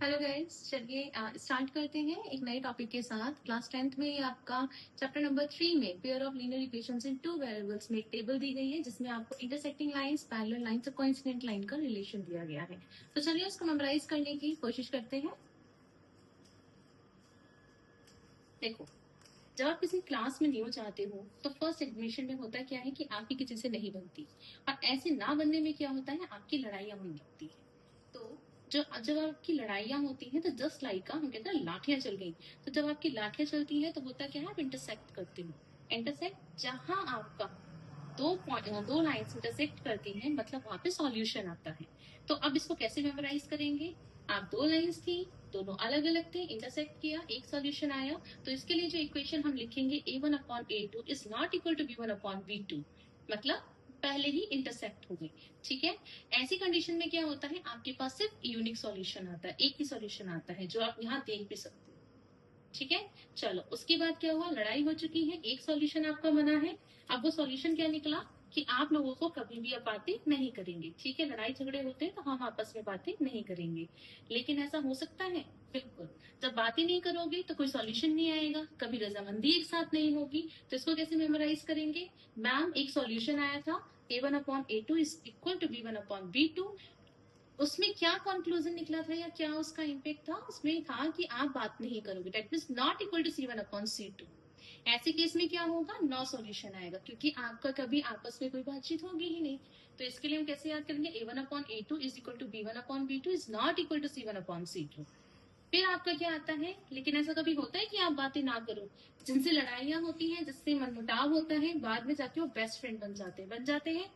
Hello guys, चलिए start करते हैं एक नए टॉपिक के साथ। क्लास 10th में आपका चैप्टर नंबर 3 में pair of linear equations in two variables में एक टेबल दी गई है जिसमें आपको इंटरसेक्टिंग लाइंस, पैरेलल लाइंस और कोइंसिडेंट लाइन का रिलेशन दिया गया है। तो चलिए उसको मेमोराइज करने की कोशिश करते हैं। देखो, जब आप किसी क्लास में न्यू जाते हो तो फर्स्ट एडमिशन में होता क्या है कि आपकी किसी से नहीं बनती, और ऐसे ना बनने में क्या होता है, आपकी लड़ाइयां होने लगती है। तो जब आपकी लड़ाइयां होती हैं तो जस्ट लाइक हम कहते हैं लाठियां चल गई। तो जब आपकी लाठियां चलती है तो होता क्या है, आप इंटरसेक्ट करते हो। इंटरसेक्ट जहां आपका दो लाइंस इंटरसेक्ट करती हैं, मतलब वहां पे सॉल्यूशन आता है। तो अब इसको कैसे मेमोराइज करेंगे? आप दो लाइंस थी, दोनों अलग अलग थे, इंटरसेक्ट किया, एक सॉल्यूशन आया। तो इसके लिए जो इक्वेशन हम लिखेंगे a1/a2 is not equal to b1/b2, मतलब पहले ही इंटरसेक्ट हो गई। ठीक है, ऐसी कंडीशन में क्या होता है, आपके पास सिर्फ यूनिक सॉल्यूशन आता है, एक ही सॉल्यूशन आता है जो आप यहाँ देख भी सकते हो। ठीक है, चलो उसके बाद क्या हुआ, लड़ाई हो चुकी है, एक सॉल्यूशन आपका बना है। अब वो सॉल्यूशन क्या निकला कि आप लोगों को कभी भी अब बातें नहीं करेंगे। ठीक है, लड़ाई झगड़े होते हैं तो हम आपस में बातें नहीं करेंगे, लेकिन ऐसा हो सकता है बिल्कुल। जब बातें नहीं करोगे तो कोई सॉल्यूशन नहीं आएगा, कभी रजामंदी एक साथ नहीं होगी। तो इसको कैसे मेमोराइज करेंगे? मैम, एक सॉल्यूशन आया था a1/a2 is equal to b1/b2। उसमें क्या कंक्लूजन निकला था या क्या उसका इम्पैक्ट था? उसमें था कि आप बात नहीं करोगे, that means not equal to c1/c2। ऐसे केस में क्या होगा, नो सॉल्यूशन आएगा, क्योंकि आपका कभी आपस में कोई बातचीत होगी ही नहीं। तो इसके लिए हम कैसे याद करेंगे, a1/a2 is equal to b1/b2 is not equal to c1/c2। फिर आपका क्या आता है, लेकिन ऐसा कभी होता है कि आप बातें ना करो, जिनसे लड़ाइयां होती हैं, जिससे मनमुटाव होता है, बाद में जाके वो बेस्ट फ्रेंड बन जाते हैं।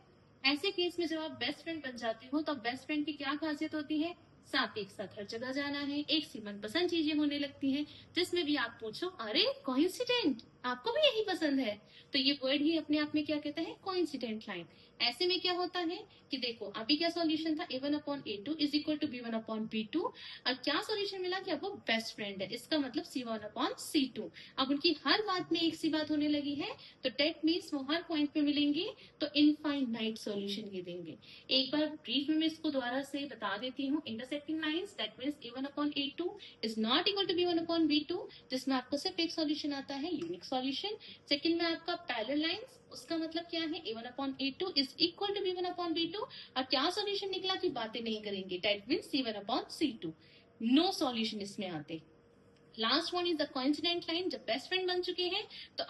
ऐसे केस में जब आप बेस्ट फ्रेंड बन जाते हो तो बेस्ट फ्रेंड की क्या खासियत होती है, साथ एक साथ हर जगह जाना है, एक सी मनपसंद चीजें होने लगती हैं, जिसमें भी आप पूछो अरे कोइंसिडेंट, आपको भी यही पसंद है। तो ये वर्ड ही अपने आप में क्या कहता है, कोइंसिडेंट लाइन। ऐसे में क्या होता है कि देखो, अभी क्या सॉल्यूशन था, a1/a2 is equal to b1/b2, और क्या सॉल्यूशन मिला कि अब वो बेस्ट फ्रेंड है, इसका मतलब c1/c2। अब उनकी हर बात में एक सी बात होने लगी है, तो डेट मीन्स वो हर पॉइंट पे मिलेंगे तो इनफाइनाइट सॉल्यूशन ये देंगे। एक बार ब्रीफ में इसको दोबारा से बता देती हूँ, intersecting lines that means a1/a2 is not equal to b1/b2, जिसमें आपको सिर्फ एक सॉल्यूशन आता है, यूनिक सॉल्यूशन। सेकंड में आपका पैरेलल लाइंस, उसका मतलब क्या है, a1/a2 is equal to b1/b2, और क्या सॉल्यूशन निकला कि बातें नहीं करेंगे, that means c1/c2। No solution इसमें आते। Last one is the coincident line, जब बेस्ट फ्रेंड बन चुके हैं तो अब